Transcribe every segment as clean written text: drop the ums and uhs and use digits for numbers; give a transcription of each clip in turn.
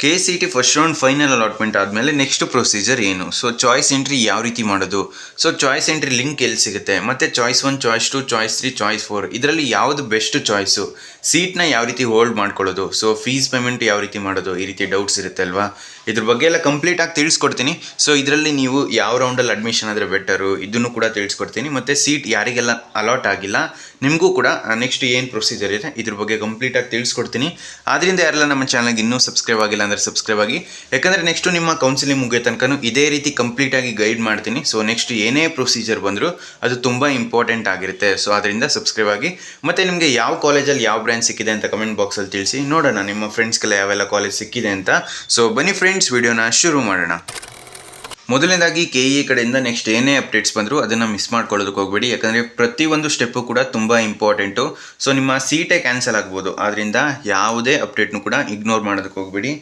KCT first round final allotment ಆದಮೇಲೆ next procedure ಏನು? So choice entry ಯಾವ ರೀತಿ ಮಾಡೋದು? ಸೊ ಚಾಯ್ಸ್ ಎಂಟ್ರಿ ಲಿಂಕ್ ಎಲ್ಲಿ ಸಿಗುತ್ತೆ? ಮತ್ತು ಚಾಯ್ಸ್ 1, ಚಾಯ್ಸ್ 2, ಚಾಯ್ಸ್ 3, ಚಾಯ್ಸ್ 4 ಇದರಲ್ಲಿ ಯಾವುದು ಬೆಸ್ಟ್ ಚಾಯ್ಸು? ಸೀಟ್ನ ಯಾವ ರೀತಿ ಹೋಲ್ಡ್ ಮಾಡ್ಕೊಳ್ಳೋದು? ಸೊ ಫೀಸ್ ಪೇಮೆಂಟ್ ಯಾವ ರೀತಿ ಮಾಡೋದು? ಈ ರೀತಿ ಡೌಟ್ಸ್ ಇರುತ್ತೆ ಅಲ್ವಾ? ಇದ್ರ ಬಗ್ಗೆ ಎಲ್ಲ ಕಂಪ್ಲೀಟಾಗಿ ತಿಳಿಸ್ಕೊಡ್ತೀನಿ. ಸೊ ಇದರಲ್ಲಿ ನೀವು ಯಾವ ರೌಂಡಲ್ಲಿ ಅಡ್ಮಿಷನ್ ಆದರೆ ಬೆಟರು ಇದನ್ನು ಕೂಡ ತಿಳಿಸ್ಕೊಡ್ತೀನಿ. ಮತ್ತು ಸೀಟ್ ಯಾರಿಗೆಲ್ಲ ಅಲಾಟ್ ಆಗಿಲ್ಲ ನಿಮಗೂ ಕೂಡ ನೆಕ್ಸ್ಟ್ ಏನು ಪ್ರೊಸೀಜರ್ ಇದೆ ಇದ್ರ ಬಗ್ಗೆ ಕಂಪ್ಲೀಟಾಗಿ ತಿಳಿಸ್ಕೊಡ್ತೀನಿ. ಆದ್ದರಿಂದ ಯಾರೆಲ್ಲ ನಮ್ಮ ಚಾನಲ್ಗೆ ಇನ್ನೂ ಸಬ್ಸ್ಕ್ರೈಬ್ ಆಗಿಲ್ಲ ಅಂದರೆ ಸಬ್ಸ್ಕ್ರೈಬ್ ಆಗಿ, ಯಾಕಂದರೆ ನೆಕ್ಸ್ಟು ನಿಮ್ಮ ಕೌನ್ಸಿಲಿಂಗ್ ಮುಗಿಯೋ ತನಕ ಇದೇ ರೀತಿ ಕಂಪ್ಲೀಟಾಗಿ ಗೈಡ್ ಮಾಡ್ತೀನಿ. ಸೊ ನೆಕ್ಸ್ಟ್ ಏನೇ ಪ್ರೊಸೀಜರ್ ಬಂದರೂ ಅದು ತುಂಬ ಇಂಪಾರ್ಟೆಂಟ್ ಆಗಿರುತ್ತೆ. ಸೊ ಅದರಿಂದ ಸಬ್ಸ್ಕ್ರೈಬ್ ಆಗಿ. ಮತ್ತು ನಿಮಗೆ ಯಾವ ಕಾಲೇಜಲ್ಲಿ ಯಾವ ಬ್ರ್ಯಾಂಚ್ ಸಿಕ್ಕಿದೆ ಅಂತ ಕಮೆಂಟ್ ಬಾಕ್ಸಲ್ಲಿ ತಿಳಿಸಿ, ನೋಡೋಣ ನಿಮ್ಮ ಫ್ರೆಂಡ್ಸ್ಗೆಲ್ಲ ಯಾವೆಲ್ಲ ಕಾಲೇಜ್ ಸಿಕ್ಕಿದೆ ಅಂತ. ಸೊ ಬನ್ನಿ ಫ್ರೆಂಡ್ಸ್, ವಿಡಿಯೋನ ಶುರು ಮಾಡೋಣ. ಮೊದಲನೇದಾಗಿ KE ಕಡೆಯಿಂದ ನೆಕ್ಸ್ಟ್ ಏನೇ ಅಪ್ಡೇಟ್ಸ್ ಬಂದರೂ ಅದನ್ನು ಮಿಸ್ ಮಾಡ್ಕೊಳ್ಳೋದಕ್ಕೆ ಹೋಗಬೇಡಿ, ಯಾಕಂದರೆ ಪ್ರತಿಯೊಂದು ಸ್ಟೆಪ್ಪು ಕೂಡ ತುಂಬ ಇಂಪಾರ್ಟೆಂಟು. ಸೊ ನಿಮ್ಮ ಸೀಟೇ ಕ್ಯಾನ್ಸಲ್ ಆಗ್ಬೋದು, ಆದ್ದರಿಂದ ಯಾವುದೇ ಅಪ್ಡೇಟ್ನು ಕೂಡ ಇಗ್ನೋರ್ ಮಾಡೋದಕ್ಕೆ ಹೋಗಬೇಡಿ.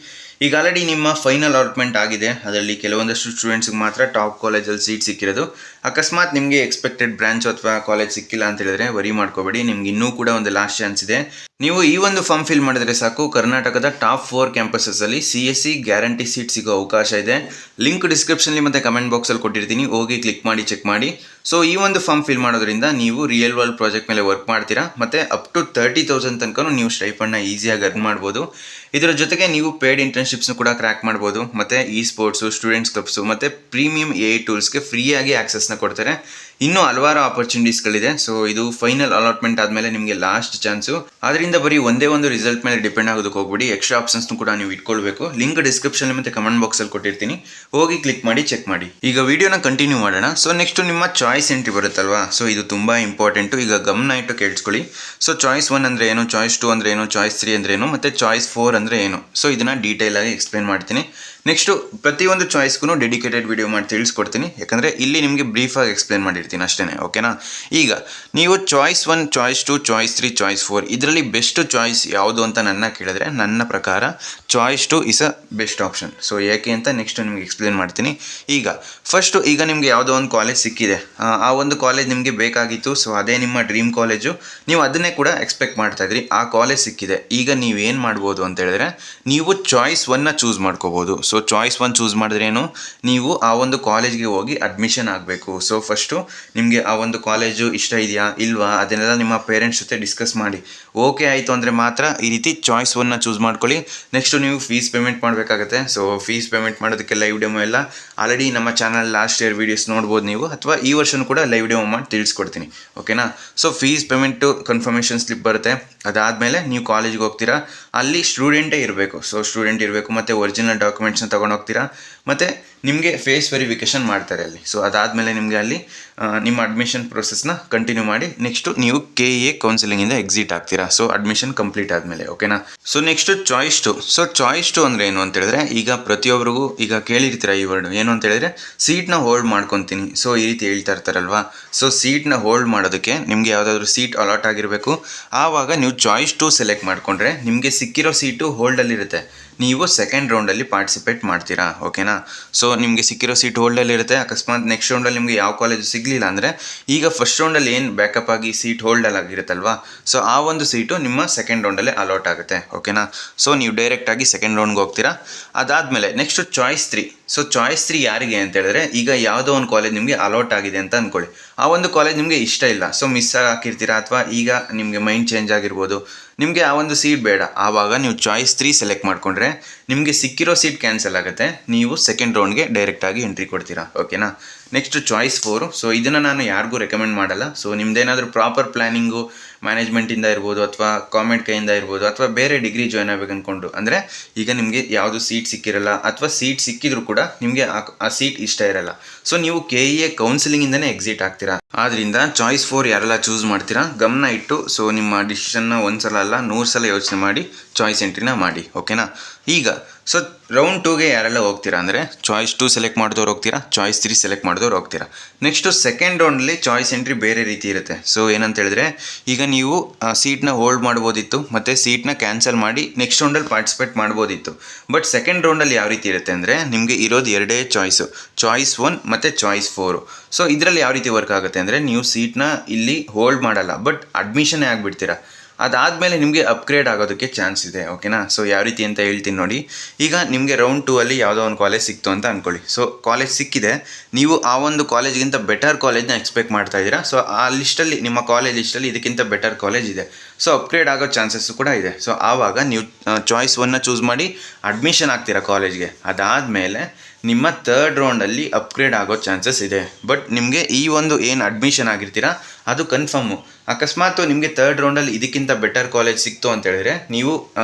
ಈಗ ಆಲ್ರೆಡಿ ನಿಮ್ಮ ಫೈನಲ್ ಅಲಾಟ್ಮೆಂಟ್ ಆಗಿದೆ, ಅದರಲ್ಲಿ ಕೆಲವೊಂದಷ್ಟು ಸ್ಟೂಡೆಂಟ್ಸ್ಗೆ ಮಾತ್ರ ಟಾಪ್ ಕಾಲೇಜಲ್ಲಿ ಸೀಟ್ ಸಿಕ್ಕಿರೋದು. ಅಕಸ್ಮಾತ್ ನಿಮಗೆ ಎಕ್ಸ್ಪೆಕ್ಟೆಡ್ ಬ್ರಾಂಚ್ ಅಥವಾ ಕಾಲೇಜ್ ಸಿಕ್ಕಿಲ್ಲ ಅಂತ ಹೇಳಿದ್ರೆ ವರಿ ಮಾಡ್ಕೋಬೇಡಿ, ನಿಮ್ಗೆ ಇನ್ನೂ ಕೂಡ ಒಂದು ಲಾಸ್ಟ್ ಚಾನ್ಸ್ ಇದೆ. ನೀವು ಈ ಒಂದು ಫಾರ್ಮ್ ಫಿಲ್ ಮಾಡಿದ್ರೆ ಸಾಕು, ಕರ್ನಾಟಕದ ಟಾಪ್ 4 ಕ್ಯಾಂಪಸಸ್ಸಲ್ಲಿ CSE ಗ್ಯಾರಂಟಿ ಸೀಟ್ ಸಿಗೋ ಅವಕಾಶ ಇದೆ. ಲಿಂಕ್ ಡಿಸ್ಕ್ರಿಪ್ಷನ್ಲಿ ಮತ್ತು ಕಮೆಂಟ್ ಬಾಕ್ಸಲ್ಲಿ ಕೊಟ್ಟಿರ್ತೀನಿ, ಹೋಗಿ ಕ್ಲಿಕ್ ಮಾಡಿ ಚೆಕ್ ಮಾಡಿ. ಸೊ ಈ ಒಂದು ಫಾರ್ಮ್ ಫಿಲ್ ಮಾಡೋದ್ರಿಂದ ನೀವು ರಿಯಲ್ ವರ್ಲ್ಡ್ ಪ್ರಾಜೆಕ್ಟ್ ಮೇಲೆ ವರ್ಕ್ ಮಾಡ್ತೀರಾ, ಮತ್ತು ಅಪ್ ಟು 30,000 ತನಕ ನೀವು ಸ್ಟೈಫಂಡ್ನ ಈಸಿಯಾಗಿ ಅರ್ನ್ ಮಾಡ್ಬೋದು. ಇದರ ಜೊತೆಗೆ ನೀವು ಪೇಯ್ಡ್ ಇಂಟರ್ನ್ಶಿಪ್ಸ್ನು ಕೂಡ ಕ್ರ್ಯಾಕ್ ಮಾಡ್ಬೋದು, ಮತ್ತು ಸ್ಪೋರ್ಟ್ಸು, ಸ್ಟೂಡೆಂಟ್ಸ್ ಕ್ಲಬ್ಸು ಮತ್ತು ಪ್ರೀಮಿಯಂ AI ಟೂಲ್ಸ್ಗೆ ಫ್ರೀಯಾಗಿ ಆಕ್ಸೆಸ್ನ ಕೊಡ್ತಾರೆ. ಇನ್ನೂ ಹಲವಾರು ಆಪರ್ಚುನಿಟೀಸ್ಗಳಿದೆ. ಸೊ ಇದು ಫೈನಲ್ ಅಲಾಟ್ಮೆಂಟ್ ಆದಮೇಲೆ ನಿಮಗೆ ಲಾಸ್ಟ್ ಚಾನ್ಸು. ಅದರಿಂದ ಬರೀ ಒಂದೇ ಒಂದು ರಿಸಲ್ಟ್ ಮೇಲೆ ಡಿಪೆಂಡ್ ಆಗೋದಕ್ಕೆ ಹೋಗ್ಬಿಡಿ, ಎಕ್ಸ್ಟ್ರಾ ಆಪ್ಷನ್ಸ್ನು ಕೂಡ ನೀವು ಇಟ್ಕೊಳ್ಬೇಕು. ಲಿಂಕ್ ಡಿಸ್ಕ್ರಿಪ್ಷನ್ ಮತ್ತು ಕಮೆಂಟ್ ಬಾಕ್ಸಲ್ಲಿ ಕೊಟ್ಟಿರ್ತೀನಿ, ಹೋಗಿ ಕ್ಲಿಕ್ ಮಾಡಿ ಚೆಕ್ ಮಾಡಿ. ಈಗ ವಿಡಿಯೋನ ಕಂಟಿನ್ಯೂ ಮಾಡೋಣ. ಸೊ ನೆಕ್ಸ್ಟು ನಿಮ್ಮ ಚಾಯ್ಸ್ ಎಂಟ್ರಿ ಬರುತ್ತಲ್ವಾ, ಸೊ ಇದು ತುಂಬ ಇಂಪಾರ್ಟೆಂಟು. ಈಗ ಗಮನ ಇಟ್ಟು ಕೇಳಿಸ್ಕೊಳ್ಳಿ. ಸೊ ಚಾಯ್ಸ್ 1 ಅಂದರೆ ಏನು, ಚಾಯ್ಸ್ 2 ಅಂದರೆ ಏನು, ಚಾಯ್ಸ್ 3 ಅಂದರೆ ಏನು, ಮತ್ತು ಚಾಯ್ಸ್ 4 ಅಂದರೆ ಏನು? ಸೊ ಇದನ್ನು ಡೀಟೇಲಾಗಿ ಎಕ್ಸ್ಪ್ಲೇನ್ ಮಾಡ್ತೀನಿ. ನೆಕ್ಸ್ಟು ಪ್ರತಿಯೊಂದು ಚಾಯ್ಸ್ಗೂ ಡೆಡಿಕೇಟೆಡ್ ವಿಡಿಯೋ ಮಾಡಿ ತಿಳಿಸ್ಕೊಡ್ತೀನಿ, ಯಾಕಂದರೆ ಇಲ್ಲಿ ನಿಮಗೆ ಬ್ರೀಫಾಗಿ ಎಕ್ಸ್ಪ್ಲೇನ್ ಮಾಡಿರ್ತೀನಿ ಅಷ್ಟೇ. ಓಕೆನಾ? ಈಗ ನೀವು ಚಾಯ್ಸ್ 1, ಚಾಯ್ಸ್ 2, ಚಾಯ್ಸ್ 3, ಚಾಯ್ಸ್ 4 ಇದರಲ್ಲಿ ಬೆಸ್ಟ್ ಚಾಯ್ಸ್ ಯಾವುದು ಅಂತ ನನ್ನ ಕೇಳಿದ್ರೆ, ನನ್ನ ಪ್ರಕಾರ choice 2 is a best option. So ಯಾಕೆ ಅಂತ ನೆಕ್ಸ್ಟ್ ನಿಮಗೆ ಎಕ್ಸ್ಪ್ಲೇನ್ ಮಾಡ್ತೀನಿ. ಈಗ ಫಸ್ಟು, ಈಗ ನಿಮಗೆ ಯಾವುದೋ ಒಂದು ಕಾಲೇಜ್ ಸಿಕ್ಕಿದೆ, ಆ ಒಂದು ಕಾಲೇಜ್ ನಿಮಗೆ ಬೇಕಾಗಿತ್ತು. ಸೊ ಅದೇ ನಿಮ್ಮ ಡ್ರೀಮ್ ಕಾಲೇಜು, ನೀವು ಅದನ್ನೇ ಕೂಡ ಎಕ್ಸ್ಪೆಕ್ಟ್ ಮಾಡ್ತಾಯಿದ್ರಿ, ಆ ಕಾಲೇಜ್ ಸಿಕ್ಕಿದೆ. ಈಗ ನೀವೇನು ಮಾಡ್ಬೋದು ಅಂತ ಹೇಳಿದ್ರೆ, ನೀವು ಚಾಯ್ಸ್ 1ನ ಚೂಸ್ ಮಾಡ್ಕೋಬೋದು. ಸೊ ಚಾಯ್ಸ್ 1 ಚೂಸ್ ಮಾಡಿದ್ರೇನು, ನೀವು ಆ ಒಂದು ಕಾಲೇಜ್ಗೆ ಹೋಗಿ ಅಡ್ಮಿಷನ್ ಆಗಬೇಕು. ಸೊ ಫಸ್ಟು ನಿಮಗೆ ಆ ಒಂದು ಕಾಲೇಜು ಇಷ್ಟ ಇದೆಯಾ ಇಲ್ವಾ ಅದನ್ನೆಲ್ಲ ನಿಮ್ಮ ಪೇರೆಂಟ್ಸ್ ಜೊತೆ ಡಿಸ್ಕಸ್ ಮಾಡಿ. ಓಕೆ ಆಯಿತು ಅಂದರೆ ಮಾತ್ರ ಈ ರೀತಿ ಚಾಯ್ಸ್ 1ನ ಚೂಸ್ ಮಾಡ್ಕೊಳ್ಳಿ. ನೆಕ್ಸ್ಟು ನೀವು ಫೀಸ್ ಪೇಮೆಂಟ್ ಮಾಡಬೇಕಾಗತ್ತೆ. ಸೊ ಫೀಸ್ ಪೇಮೆಂಟ್ ಮಾಡೋದಕ್ಕೆ ಲೈವ್ ಡೆಮೋ ಎಲ್ಲ ಆಲ್ರೆಡಿ ನಮ್ಮ ಚಾನಲ್ ಲಾಸ್ಟ್ ಇಯರ್ ವೀಡಿಯೋಸ್ ನೋಡ್ಬೋದು ನೀವು, ಅಥವಾ ಈ ವರ್ಷನೂ ಕೂಡ ಲೈವ್ ಡೆಮೋ ಮಾಡಿ ತಿಳಿಸ್ಕೊಡ್ತೀನಿ. ಓಕೆನಾ? So fees payment confirmation slip ಬರುತ್ತೆ. ಅದಾದಮೇಲೆ ನೀವು ಕಾಲೇಜ್ಗೆ ಹೋಗ್ತೀರಾ, ಅಲ್ಲಿ ಸ್ಟೂಡೆಂಟೇ ಇರಬೇಕು. ಸೊ ಸ್ಟೂಡೆಂಟ್ ಇರಬೇಕು, ಮತ್ತು ಒರಿಜಿನಲ್ ಡಾಕ್ಯುಮೆಂಟ್ಸ್ನ ತೊಗೊಂಡು ಹೋಗ್ತೀರಾ, ಮತ್ತು ನಿಮಗೆ ಫೇಸ್ ವೆರಿಫಿಕೇಷನ್ ಮಾಡ್ತಾರೆ ಅಲ್ಲಿ. ಸೊ ಅದಾದಮೇಲೆ ನಿಮಗೆ ಅಲ್ಲಿ ನಿಮ್ಮ ಅಡ್ಮಿಷನ್ ಪ್ರೊಸೆಸ್ನ ಕಂಟಿನ್ಯೂ ಮಾಡಿ ನೆಕ್ಸ್ಟು ನೀವು KA ಕೌನ್ಸಿಲಿಂಗಿಂದ ಎಕ್ಸಿಟ್ ಆಗ್ತೀರಾ. ಸೊ ಅಡ್ಮಿಷನ್ ಕಂಪ್ಲೀಟ್ ಆದಮೇಲೆ. ಓಕೆನಾ? So next choice 2. So choice 2 ಅಂದರೆ ಏನು ಅಂತ ಹೇಳಿದ್ರೆ, ಈಗ ಪ್ರತಿಯೊಬ್ಬರಿಗೂ ಈಗ ಕೇಳಿರ್ತೀರ ಈ ವರ್ಡ್ ಏನು ಅಂತ ಹೇಳಿದ್ರೆ, ಸೀಟ್ನ ಹೋಲ್ಡ್ ಮಾಡ್ಕೊತೀನಿ. ಸೊ ಈ ರೀತಿ ಹೇಳ್ತಾ ಇರ್ತಾರಲ್ವಾ. ಸೊ ಸೀಟ್ನ ಹೋಲ್ಡ್ ಮಾಡೋದಕ್ಕೆ ನಿಮಗೆ ಯಾವುದಾದ್ರೂ ಸೀಟ್ ಅಲಾಟ್ ಆಗಿರಬೇಕು. ಆವಾಗ ನೀವು ಚಾಯ್ಸ್ 2 ಸೆಲೆಕ್ಟ್ ಮಾಡಿಕೊಂಡ್ರೆ ನಿಮಗೆ ಸಿಕ್ಕಿರೋ ಸೀಟು ಹೋಲ್ಡಲ್ಲಿರುತ್ತೆ, ನೀವು ಸೆಕೆಂಡ್ ರೌಂಡಲ್ಲಿ ಪಾರ್ಟಿಸಿಪೇಟ್ ಮಾಡ್ತೀರಾ. ಓಕೆನಾ? ಸೊ ನಿಮಗೆ ಸಿಕ್ಕಿರೋ ಸೀಟ್ ಹೋಲ್ಡಲ್ಲಿರುತ್ತೆ. ಅಕಸ್ಮಾತ್ ನೆಕ್ಸ್ಟ್ ರೌಂಡಲ್ಲಿ ನಿಮಗೆ ಯಾವ ಕಾಲೇಜು ಸಿಗಲಿಲ್ಲ ಅಂದರೆ, ಈಗ ಫಸ್ಟ್ ರೌಂಡಲ್ಲಿ ಏನು ಬ್ಯಾಕಪ್ ಆಗಿ ಸೀಟ್ ಹೋಲ್ಡಲ್ಲಿ ಆಗಿರುತ್ತಲ್ವಾ, ಸೊ ಆ ಒಂದು ಸೀಟು ನಿಮ್ಮ ಸೆಕೆಂಡ್ ರೌಂಡಲ್ಲೇ ಅಲಾಟ್ ಆಗುತ್ತೆ. ಓಕೆನಾ? ಸೊ ನೀವು ಡೈರೆಕ್ಟಾಗಿ ಸೆಕೆಂಡ್ ರೌಂಡ್ಗೆ ಹೋಗ್ತೀರಾ. ಅದಾದಮೇಲೆ ನೆಕ್ಸ್ಟು ಚಾಯ್ಸ್ 3. ಸೊ ಚಾಯ್ಸ್ 3 ಯಾರಿಗೆ ಅಂತ ಹೇಳಿದ್ರೆ, ಈಗ ಯಾವುದೋ ಒಂದು ಕಾಲೇಜ್ ನಿಮಗೆ ಅಲಾಟ್ ಆಗಿದೆ ಅಂತ ಅಂದ್ಕೊಳ್ಳಿ, ಆ ಒಂದು ಕಾಲೇಜ್ ನಿಮಗೆ ಇಷ್ಟ ಇಲ್ಲ. ಸೊ ಮಿಸ್ ಹಾಕಿರ್ತೀರಾ, ಅಥವಾ ಈಗ ನಿಮಗೆ ಮೈಂಡ್ ಚೇಂಜ್ ಆಗಿರ್ಬೋದು, ನಿಮಗೆ ಆ ಒಂದು ಸೀಟ್ ಬೇಡ. ಆವಾಗ ನೀವು ಚಾಯ್ಸ್ 3 ಸೆಲೆಕ್ಟ್ ಮಾಡಿಕೊಂಡ್ರೆ ನಿಮಗೆ ಸಿಕ್ಕಿರೋ ಸೀಟ್ ಕ್ಯಾನ್ಸಲ್ ಆಗುತ್ತೆ, ನೀವು ಸೆಕೆಂಡ್ ರೌಂಡ್ಗೆ ಡೈರೆಕ್ಟಾಗಿ ಎಂಟ್ರಿ ಕೊಡ್ತೀರಾ. ಓಕೆನಾ? Next choice 4. ಸೊ ಇದನ್ನು ನಾನು ಯಾರಿಗೂ ರೆಕಮೆಂಡ್ ಮಾಡಲ್ಲ. ಸೊ ನಿಮ್ಮದೇನಾದರೂ ಪ್ರಾಪರ್ ಪ್ಲ್ಯಾನಿಂಗು ಮ್ಯಾನೇಜ್ಮೆಂಟಿಂದ ಇರ್ಬೋದು, ಅಥವಾ ಕಾಮೆಂಟ್ ಕೈಯಿಂದ ಇರ್ಬೋದು, ಅಥವಾ ಬೇರೆ ಡಿಗ್ರಿ ಜಾಯ್ನ್ ಆಗಬೇಕು ಅಂದ್ಕೊಂಡು, ಅಂದರೆ ಈಗ ನಿಮಗೆ ಯಾವುದು ಸೀಟ್ ಸಿಕ್ಕಿರಲ್ಲ, ಅಥವಾ ಸೀಟ್ ಸಿಕ್ಕಿದ್ರು ಕೂಡ ನಿಮಗೆ ಆ ಸೀಟ್ ಇಷ್ಟ ಇರಲ್ಲ. ಸೊ ನೀವು KA ಕೌನ್ಸಿಲಿಂಗಿಂದನೇ ಎಕ್ಸಿಟ್ ಆಗ್ತೀರಾ. ಆದ್ದರಿಂದ ಚಾಯ್ಸ್ 4 ಯಾರೆಲ್ಲ ಚೂಸ್ ಮಾಡ್ತೀರಾ ಗಮನ ಇಟ್ಟು, ಸೊ ನಿಮ್ಮ ಡಿಸಿಷನ್ನ ಒಂದು ಸಲ ಅಲ್ಲ 100 ಸಲ ಯೋಚನೆ ಮಾಡಿ ಚಾಯ್ಸ್ ಎಂಟ್ರಿನ ಮಾಡಿ. ಓಕೆನಾ? ಈಗ ಸೊ ರೌಂಡ್ 2ಗೆ ಯಾರೆಲ್ಲ ಹೋಗ್ತೀರಾ ಅಂದರೆ, ಚಾಯ್ಸ್ 2 ಸೆಲೆಕ್ಟ್ ಮಾಡಿದವ್ರು ಹೋಗ್ತೀರಾ, ಚಾಯ್ಸ್ 3 ಸೆಲೆಕ್ಟ್ ಮಾಡಿದವ್ರು ಹೋಗ್ತೀರಾ. ನೆಕ್ಸ್ಟು ಸೆಕೆಂಡ್ ರೌಂಡಲ್ಲಿ ಚಾಯ್ಸ್ ಎಂಟ್ರಿ ಬೇರೆ ರೀತಿ ಇರುತ್ತೆ. ಸೊ ಏನಂತ ಹೇಳಿದ್ರೆ, ಈಗ ನೀವು ಸೀಟ್ನ ಹೋಲ್ಡ್ ಮಾಡ್ಬೋದಿತ್ತು, ಮತ್ತು ಸೀಟ್ನ ಕ್ಯಾನ್ಸಲ್ ಮಾಡಿ ನೆಕ್ಸ್ಟ್ ರೌಂಡಲ್ಲಿ ಪಾರ್ಟಿಸಿಪೇಟ್ ಮಾಡ್ಬೋದಿತ್ತು. ಬಟ್ ಸೆಕೆಂಡ್ ರೌಂಡಲ್ಲಿ ಯಾವ ರೀತಿ ಇರುತ್ತೆ ಅಂದರೆ, ನಿಮಗೆ ಇರೋದು ಎರಡೇ ಚಾಯ್ಸು, ಚಾಯ್ಸ್ 1 ಮತ್ತು ಚಾಯ್ಸ್ 4. ಸೊ ಇದರಲ್ಲಿ ಯಾವ ರೀತಿ ವರ್ಕ್ ಆಗುತ್ತೆ ಅಂದರೆ, ನೀವು ಸೀಟ್ನ ಇಲ್ಲಿ ಹೋಲ್ಡ್ ಮಾಡಲ್ಲ, ಬಟ್ ಅಡ್ಮಿಷನ್ನೇ ಆಗಿಬಿಡ್ತೀರಾ. ಅದಾದಮೇಲೆ ನಿಮಗೆ ಅಪ್ಗ್ರೇಡ್ ಆಗೋದಕ್ಕೆ ಚಾನ್ಸ್ ಇದೆ. ಓಕೆನಾ? ಸೊ ಯಾವ ರೀತಿ ಅಂತ ಹೇಳ್ತೀನಿ ನೋಡಿ. ಈಗ ನಿಮಗೆ ರೌಂಡ್ 2 ಅಲ್ಲಿ ಯಾವುದೋ ಒಂದು ಕಾಲೇಜ್ ಸಿಕ್ತು ಅಂತ ಅಂದ್ಕೊಳ್ಳಿ. ಸೊ ಕಾಲೇಜ್ ಸಿಕ್ಕಿದೆ, ನೀವು ಆ ಒಂದು ಕಾಲೇಜ್ಗಿಂತ ಬೆಟರ್ ಕಾಲೇಜ್ನ ಎಕ್ಸ್ಪೆಕ್ಟ್ ಮಾಡ್ತಾ ಇದ್ದೀರಾ. ಸೊ ಆ ಲಿಸ್ಟಲ್ಲಿ, ನಿಮ್ಮ ಕಾಲೇಜ್ ಲಿಸ್ಟಲ್ಲಿ ಇದಕ್ಕಿಂತ ಬೆಟರ್ ಕಾಲೇಜ್ ಇದೆ. ಸೊ ಅಪ್ಗ್ರೇಡ್ ಆಗೋ ಚಾನ್ಸಸ್ಸು ಕೂಡ ಇದೆ. ಸೊ ಆವಾಗ ನೀವು ಚಾಯ್ಸ್ 1ನ ಚೂಸ್ ಮಾಡಿ ಅಡ್ಮಿಷನ್ ಆಗ್ತೀರಾ ಕಾಲೇಜ್ಗೆ. ಅದಾದಮೇಲೆ ನಿಮ್ಮ ಥರ್ಡ್ ರೌಂಡಲ್ಲಿ ಅಪ್ಗ್ರೇಡ್ ಆಗೋ ಚಾನ್ಸಸ್ ಇದೆ. ಬಟ್ ನಿಮಗೆ ಈ ಒಂದು ಏನು ಅಡ್ಮಿಷನ್ ಆಗಿರ್ತೀರಾ ಅದು ಕನ್ಫರ್ಮು. ಅಕಸ್ಮಾತ್ ನಿಮಗೆ ಥರ್ಡ್ ರೌಂಡಲ್ಲಿ ಇದಕ್ಕಿಂತ ಬೆಟರ್ ಕಾಲೇಜ್ ಸಿಕ್ತು ಅಂತ ಹೇಳಿದ್ರೆ, ನೀವು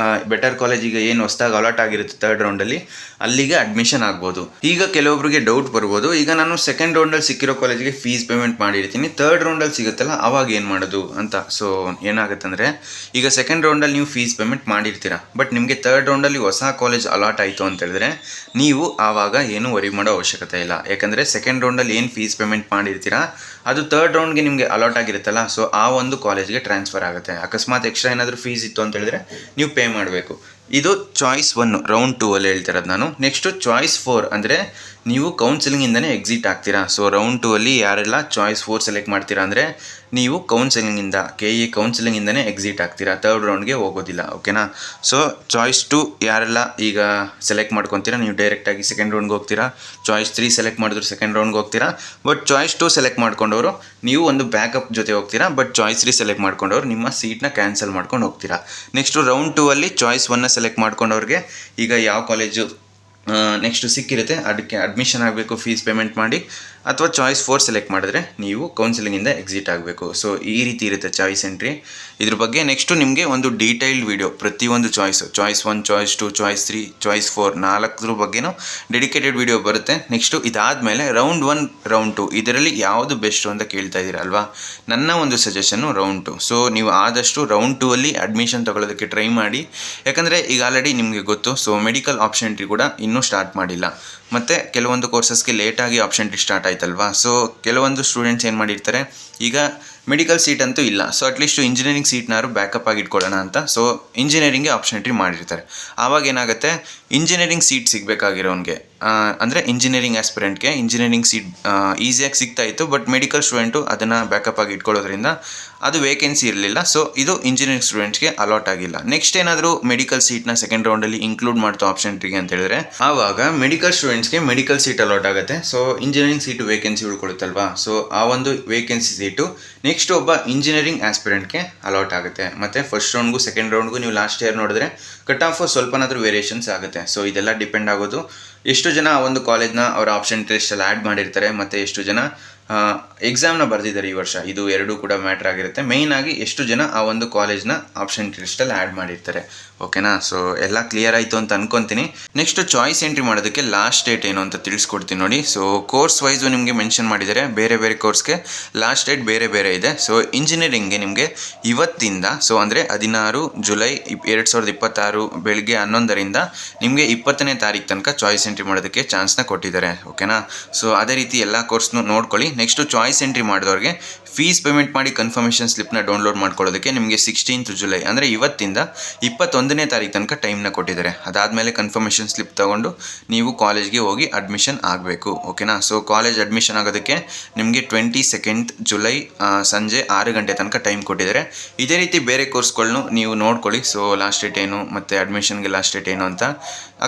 ಬೆಟರ್ ಕಾಲೇಜಿಗೆ ಏನು ಹೊಸ್ದಾಗಿ ಅಲಾಟ್ ಆಗಿರುತ್ತೆ ಥರ್ಡ್ ರೌಂಡಲ್ಲಿ, ಅಲ್ಲಿಗೆ ಅಡ್ಮಿಷನ್ ಆಗ್ಬೋದು. ಈಗ ಕೆಲವೊಬ್ಬರಿಗೆ ಡೌಟ್ ಬರ್ಬೋದು, ಈಗ ನಾನು ಸೆಕೆಂಡ್ ರೌಂಡಲ್ಲಿ ಸಿಕ್ಕಿರೋ ಕಾಲೇಜಿಗೆ ಫೀಸ್ ಪೇಮೆಂಟ್ ಮಾಡಿರ್ತೀನಿ, ಥರ್ಡ್ ರೌಂಡಲ್ಲಿ ಸಿಗುತ್ತಲ್ಲ ಆವಾಗ ಏನು ಮಾಡೋದು ಅಂತ. ಸೊ ಏನಾಗುತ್ತಂದರೆ, ಈಗ ಸೆಕೆಂಡ್ ರೌಂಡಲ್ಲಿ ನೀವು ಫೀಸ್ ಪೇಮೆಂಟ್ ಮಾಡಿರ್ತೀರ, ಬಟ್ ನಿಮಗೆ ಥರ್ಡ್ ರೌಂಡಲ್ಲಿ ಹೊಸ ಕಾಲೇಜ್ ಅಲಾಟ್ ಆಯಿತು ಅಂತ ಹೇಳಿದ್ರೆ, ನೀವು ಆವಾಗ ಏನು ವರಿ ಮಾಡೋ ಅವಶ್ಯಕತೆ ಇಲ್ಲ. ಯಾಕಂದರೆ ಸೆಕೆಂಡ್ ರೌಂಡಲ್ಲಿ ಏನು ಫೀಸ್ ಪೇಮೆಂಟ್ ಮಾಡಿರ್ತೀರಾ ಅದು ಥರ್ಡ್ ರೌಂಡ್ಗೆ ನಿಮಗೆ ಅಲಾಟ್ ಆಗಿರುತ್ತಲ್ಲ, ಸೊ ಆ ಒಂದು ಕಾಲೇಜ್ಗೆ ಟ್ರಾನ್ಸ್ಫರ್ ಆಗುತ್ತೆ. ಅಕಸ್ಮಾತ್ ಎಕ್ಸ್ಟ್ರಾ ಏನಾದರೂ ಫೀಸ್ ಇತ್ತು ಅಂತ ಹೇಳಿದ್ರೆ ನೀವು ಪೇ ಮಾಡಬೇಕು. ಇದು ಚಾಯ್ಸ್ 1 ರೌಂಡ್ 2 ಅಲ್ಲಿ ಹೇಳ್ತಿರೋದು ನಾನು. ನೆಕ್ಸ್ಟು ಚಾಯ್ಸ್ 4 ಅಂದರೆ ನೀವು ಕೌನ್ಸಿಲಿಂಗಿಂದನೇ ಎಕ್ಸಿಟ್ ಆಗ್ತೀರಾ. ಸೊ ರೌಂಡ್ 2 ಅಲ್ಲಿ ಯಾರೆಲ್ಲ ಚಾಯ್ಸ್ 4 ಸೆಲೆಕ್ಟ್ ಮಾಡ್ತೀರಾ ಅಂದರೆ, ನೀವು ಕೌನ್ಸಿಲಿಂಗಿಂದ KE ಕೌನ್ಸಿಲಿಂಗಿಂದನೇ ಎಕ್ಸಿಟ್ ಆಗ್ತೀರಾ, ಥರ್ಡ್ ರೌಂಡ್ಗೆ ಹೋಗೋದಿಲ್ಲ. ಓಕೆನಾ? ಸೊ ಚಾಯ್ಸ್ 2 ಯಾರೆಲ್ಲ ಈಗ ಸೆಲೆಕ್ಟ್ ಮಾಡ್ಕೊತೀರಾ, ನೀವು ಡೈರೆಕ್ಟಾಗಿ ಸೆಕೆಂಡ್ ರೌಂಡ್ಗೆ ಹೋಗ್ತೀರಾ. ಚಾಯ್ಸ್ 3 ಸೆಲೆಕ್ಟ್ ಮಾಡಿದ್ರು ಸೆಕೆಂಡ್ ರೌಂಡ್ಗೆ ಹೋಗ್ತೀರಾ. ಬಟ್ ಚಾಯ್ಸ್ 2 ಸೆಲೆಕ್ಟ್ ಮಾಡ್ಕೊಂಡವರು ನೀವು ಒಂದು ಬ್ಯಾಕಪ್ ಜೊತೆ ಹೋಗ್ತೀರಾ. ಬಟ್ ಚಾಯ್ಸ್ 3 ಸೆಲೆಕ್ಟ್ ಮಾಡ್ಕೊಂಡವ್ರು ನಿಮ್ಮ ಸೀಟ್ನ ಕ್ಯಾನ್ಸಲ್ ಮಾಡ್ಕೊಂಡು ಹೋಗ್ತೀರಾ. ನೆಕ್ಸ್ಟು ರೌಂಡ್ 2 ಅಲ್ಲಿ ಚಾಯ್ಸ್ 1ನ ಸೆಲೆಕ್ಟ್ ಮಾಡ್ಕೊಂಡವ್ರಿಗೆ ಈಗ ಯಾವ ಕಾಲೇಜು ನೆಕ್ಸ್ಟು ಸಿಕ್ಕಿರುತ್ತೆ ಅದಕ್ಕೆ ಅಡ್ಮಿಷನ್ ಆಗಬೇಕು ಫೀಸ್ ಪೇಮೆಂಟ್ ಮಾಡಿ, ಅಥವಾ ಚಾಯ್ಸ್ 4 ಸೆಲೆಕ್ಟ್ ಮಾಡಿದ್ರೆ ನೀವು ಕೌನ್ಸಿಲಿಂಗಿಂದ ಎಕ್ಸಿಟ್ ಆಗಬೇಕು. ಸೊ ಈ ರೀತಿ ಇರುತ್ತೆ ಚಾಯ್ಸ್ ಎಂಟ್ರಿ. ಇದ್ರ ಬಗ್ಗೆ ನೆಕ್ಸ್ಟು ನಿಮಗೆ ಒಂದು ಡೀಟೈಲ್ಡ್ ವಿಡಿಯೋ, ಪ್ರತಿಯೊಂದು ಚಾಯ್ಸ್ 1, ಚಾಯ್ಸ್ 2, ಚಾಯ್ಸ್ 3, ಚಾಯ್ಸ್ 4 4ರ ಬಗ್ಗೆನೂ ಡೆಡಿಕೇಟೆಡ್ ವಿಡಿಯೋ ಬರುತ್ತೆ. ನೆಕ್ಸ್ಟು ಇದಾದಮೇಲೆ ರೌಂಡ್ 1, ರೌಂಡ್ 2 ಇದರಲ್ಲಿ ಯಾವುದು ಬೆಸ್ಟು ಅಂತ ಕೇಳ್ತಾ ಇದ್ದೀರಾ ಅಲ್ವಾ? ನನ್ನ ಒಂದು ಸಜೆಷನ್ನು ರೌಂಡ್ 2. ಸೊ ನೀವು ಆದಷ್ಟು ರೌಂಡ್ 2 ಅಲ್ಲಿ ಅಡ್ಮಿಷನ್ ತೊಗೊಳ್ಳೋದಕ್ಕೆ ಟ್ರೈ ಮಾಡಿ. ಯಾಕಂದರೆ ಈಗ ಆಲ್ರೆಡಿ ನಿಮಗೆ ಗೊತ್ತು, ಸೊ ಮೆಡಿಕಲ್ ಆಪ್ಷನ್ ಎಂಟ್ರಿ ಕೂಡ ಇನ್ನೂ ಸ್ಟಾರ್ಟ್ ಮಾಡಿಲ್ಲ. ಮತ್ತು ಕೆಲವೊಂದು ಕೋರ್ಸಸ್ಗೆ ಲೇಟಾಗಿ ಆಪ್ಷನ್ ಎಂಟ್ರಿ ಸ್ಟಾರ್ಟ್ ಆಯ್ತಲ್ವಾ? ಸೊ ಕೆಲವೊಂದು ಸ್ಟೂಡೆಂಟ್ಸ್ ಏನು ಮಾಡಿರ್ತಾರೆ, ಈಗ ಮೆಡಿಕಲ್ ಸೀಟ್ ಅಂತೂ ಇಲ್ಲ, ಸೊ ಅಟ್ಲೀಸ್ಟ್ ಇಂಜಿನಿಯರಿಂಗ್ ಸೀಟ್ನಾರು ಬ್ಯಾಕಪ್ ಆಗಿ ಇಟ್ಕೊಳ್ಳೋಣ ಅಂತ ಸೊ ಇಂಜಿನಿಯರಿಂಗ್ಗೆ ಆಪ್ಷನ್ ಎಂಟ್ರಿ ಮಾಡಿರ್ತಾರೆ. ಆವಾಗ ಏನಾಗುತ್ತೆ, ಇಂಜಿನಿಯರಿಂಗ್ ಸೀಟ್ ಸಿಗಬೇಕಾಗಿರೋನಿಗೆ, ಅಂದರೆ ಇಂಜಿನಿಯರಿಂಗ್ ಆಸ್ಪಿರೆಂಟ್ಗೆ ಇಂಜಿನಿಯರಿಂಗ್ ಸೀಟ್ ಈಸಿಯಾಗಿ ಸಿಗ್ತಾಯಿತ್ತು. ಬಟ್ ಮೆಡಿಕಲ್ ಸ್ಟೂಡೆಂಟು ಅದನ್ನು ಬ್ಯಾಕಪ್ ಆಗಿ ಇಟ್ಕೊಳ್ಳೋದ್ರಿಂದ ಅದು ವೇಕೆನ್ಸಿ ಇರಲಿಲ್ಲ. ಸೊ ಇದು ಇಂಜಿನಿಯರಿಂಗ್ ಸ್ಟೂಡೆಂಟ್ಸ್ಗೆ ಅಲಾಟ್ ಆಗಿಲ್ಲ. ನೆಕ್ಸ್ಟ್ ಏನಾದರೂ ಮೆಡಿಕಲ್ ಸೀಟ್ನ ಸೆಕೆಂಡ್ ರೌಂಡಲ್ಲಿ ಇನ್ಕ್ಲೂಡ್ ಮಾಡ್ತು ಆಪ್ಷನ್ ಎಂಟ್ರಿಗೆ ಅಂತ ಹೇಳಿದ್ರೆ, ಆವಾಗ ಮೆಡಿಕಲ್ ಸ್ಟೂಡೆಂಟ್ಸ್ಗೆ ಮೆಡಿಕಲ್ ಸೀಟ್ ಅಲಾಟ್ ಆಗುತ್ತೆ. ಸೊ ಇಂಜಿನಿಯರಿಂಗ್ ಸೀಟು ವೇಕೆನ್ಸಿ ಉಳ್ಕೊಳ್ಳುತ್ತಲ್ವಾ? ಸೊ ಆ ಒಂದು ವೇಕೆನ್ಸಿ ಸೀಟು ನೆಕ್ಸ್ಟ್ ಒಬ್ಬ ಇಂಜಿನಿಯರಿಂಗ್ ಆಸ್ಪಿರೆಂಟ್ಗೆ ಅಲಾಟ್ ಆಗುತ್ತೆ. ಮತ್ತು ಫಸ್ಟ್ ರೌಂಡ್ಗೂ ಸೆಕೆಂಡ್ ರೌಂಡ್ಗೂ ನೀವು ಲಾಸ್ಟ್ ಇಯರ್ ನೋಡಿದ್ರೆ ಕಟ್ ಆಫ್ ಸ್ವಲ್ಪನಾದರೂ ವೇರಿಯೇಷನ್ಸ್ ಆಗುತ್ತೆ. ಸೊ ಇದೆಲ್ಲ ಡಿಪೆಂಡ್ ಆಗೋದು ಎಷ್ಟು ಜನ ಆ ಒಂದು ಕಾಲೇಜ್ನ ಅವರ ಆಪ್ಷನ್ ಲಿಸ್ಟಲ್ಲಿ ಆ್ಯಡ್ ಮಾಡಿರ್ತಾರೆ, ಮತ್ತು ಎಷ್ಟು ಜನ ಎಕ್ಸಾಮ್ನ ಬರೆದಿದ್ದಾರೆ ಈ ವರ್ಷ. ಇದು ಎರಡೂ ಕೂಡ ಮ್ಯಾಟ್ರ್ ಆಗಿರುತ್ತೆ. ಮೇಯ್ನಾಗಿ ಎಷ್ಟು ಜನ ಆ ಒಂದು ಕಾಲೇಜ್ನ ಆಪ್ಷನ್ ಲಿಸ್ಟಲ್ಲಿ ಆ್ಯಡ್ ಮಾಡಿರ್ತಾರೆ. ಓಕೆನಾ? ಸೊ ಎಲ್ಲ ಕ್ಲಿಯರ್ ಆಯಿತು ಅಂತ ಅನ್ಕೊತೀನಿ. ನೆಕ್ಸ್ಟ್ ಚಾಯ್ಸ್ ಎಂಟ್ರಿ ಮಾಡೋದಕ್ಕೆ ಲಾಸ್ಟ್ ಡೇಟ್ ಏನು ಅಂತ ತಿಳಿಸ್ಕೊಡ್ತೀನಿ ನೋಡಿ. ಸೊ ಕೋರ್ಸ್ ವೈಸು ನಿಮಗೆ ಮೆನ್ಷನ್ ಮಾಡಿದ್ದಾರೆ, ಬೇರೆ ಬೇರೆ ಕೋರ್ಸ್ಗೆ ಲಾಸ್ಟ್ ಡೇಟ್ ಬೇರೆ ಬೇರೆ ಇದೆ. ಸೊ ಇಂಜಿನಿಯರಿಂಗ್ಗೆ ನಿಮಗೆ ಇವತ್ತಿಂದ, ಸೊ ಅಂದರೆ 16 ಜುಲೈ 2026 ಬೆಳಗ್ಗೆ 11ರಿಂದ ನಿಮಗೆ 20ನೇ ತಾರೀಕು ತನಕ ಚಾಯ್ಸ್ ಎಂಟ್ರಿ ಮಾಡೋದಕ್ಕೆ ಚಾನ್ಸ್ನ ಕೊಟ್ಟಿದ್ದಾರೆ. ಓಕೆನಾ? ಸೊ ಅದೇ ರೀತಿ ಎಲ್ಲ ಕೋರ್ಸ್ನು ನೋಡ್ಕೊಳ್ಳಿ. ನೆಕ್ಸ್ಟು ಚಾಯ್ಸ್ ಎಂಟ್ರಿ ಮಾಡಿದವ್ರಿಗೆ ಫೀಸ್ ಪೇಮೆಂಟ್ ಮಾಡಿ ಕನ್ಫರ್ಮೇಷನ್ ಸ್ಲಿಪ್ನ ಡೌನ್ಲೋಡ್ ಮಾಡ್ಕೊಳ್ಳೋದಕ್ಕೆ ನಿಮಗೆ 16th ಜುಲೈ ಅಂದರೆ ಇವತ್ತಿಂದ 21ನೇ ತಾರೀಕು ತನಕ ಟೈಮ್ನ ಕೊಟ್ಟಿದ್ದಾರೆ. ಅದಾದಮೇಲೆ ಕನ್ಫರ್ಮೇಷನ್ ಸ್ಲಿಪ್ ತೊಗೊಂಡು ನೀವು ಕಾಲೇಜ್ಗೆ ಹೋಗಿ ಅಡ್ಮಿಷನ್ ಆಗಬೇಕು. ಓಕೆನಾ? ಸೊ ಕಾಲೇಜ್ ಅಡ್ಮಿಷನ್ ಆಗೋದಕ್ಕೆ ನಿಮಗೆ 22nd ಜುಲೈ ಸಂಜೆ 6 ಗಂಟೆ ತನಕ ಟೈಮ್ ಕೊಟ್ಟಿದ್ದಾರೆ. ಇದೇ ರೀತಿ ಬೇರೆ ಕೋರ್ಸ್ಗಳನ್ನು ನೀವು ನೋಡ್ಕೊಳ್ಳಿ. ಸೊ ಲಾಸ್ಟ್ ಡೇಟ್ ಏನು ಮತ್ತು ಅಡ್ಮಿಷನ್ಗೆ ಲಾಸ್ಟ್ ಡೇಟ್ ಏನು ಅಂತ.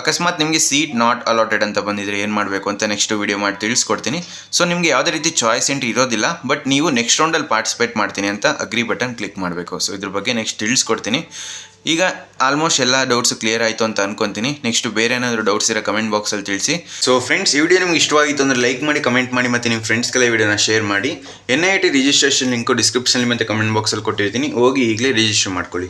ಅಕಸ್ಮಾತ್ ನಿಮಗೆ ಸೀಟ್ ನಾಟ್ ಅಲಾಟೆಡ್ ಅಂತ ಬಂದಿದ್ರೆ ಏನು ಮಾಡಬೇಕು ಅಂತ ನೆಕ್ಸ್ಟ್ ವಿಡಿಯೋ ಮಾಡಿ ತಿಳಿಸ್ಕೊಡ್ತೀನಿ. ಸೊ ನಿಮಗೆ ಯಾವುದೇ ರೀತಿ ಚಾಯ್ಸ್ ಎಂಟ್ರಿ ಇರೋದಿಲ್ಲ, ಬಟ್ ನೀವು ನೆಕ್ಸ್ಟ್ ರೌಂಡಲ್ಲಿ ಪಾರ್ಟಿಸಿಪೇಟ್ ಮಾಡ್ತೀನಿ ಅಂತ ಅಗ್ರಿ ಬಟನ್ ಕ್ಲಿಕ್ ಮಾಡಬೇಕು. ಸೊ ಇದ್ರ ಬಗ್ಗೆ ನೆಕ್ಸ್ಟ್ ತಿಳಿಸ್ಕೊಡ್ತೀನಿ. ಈಗ ಆಲ್ಮೋಸ್ಟ್ ಎಲ್ಲ ಡೌಟ್ಸು ಕ್ಲಿಯರ್ ಆಯಿತು ಅಂತ ಅನ್ಕೊತೀನಿ. ನೆಕ್ಸ್ಟ್ ಬೇರೆ ಏನಾದರೂ ಡೌಟ್ಸ್ ಇರೋ ಕಮೆಂಟ್ ಬಾಕ್ಸಲ್ಲಿ ತಿಳಿಸಿ. ಸೊ ಫ್ರೆಂಡ್ಸ್, ಈ ವಿಡಿಯೋ ನಿಮ್ಗೆ ಇಷ್ಟವಾಗಿತ್ತು ಅಂದರೆ ಲೈಕ್ ಮಾಡಿ, ಕಮೆಂಟ್ ಮಾಡಿ, ಮತ್ತು ನಿಮ್ಮ ಫ್ರೆಂಡ್ಸ್ಗೆಲ್ಲ ವಿಡಿಯೋನ ಶೇರ್ ಮಾಡಿ. NIT ರಿಜಿಸ್ಟ್ರೇಷನ್ ಲಿಂಕು ಡಿಸ್ಕ್ರಿಪ್ಷನಲ್ಲಿ ಮತ್ತು ಕಮೆಂಟ್ ಬಾಕ್ಸಲ್ಲಿ ಕೊಟ್ಟಿರ್ತೀನಿ, ಹೋಗಿ ಈಗಲೇ ರಿಜಿಸ್ಟರ್ ಮಾಡ್ಕೊಳ್ಳಿ.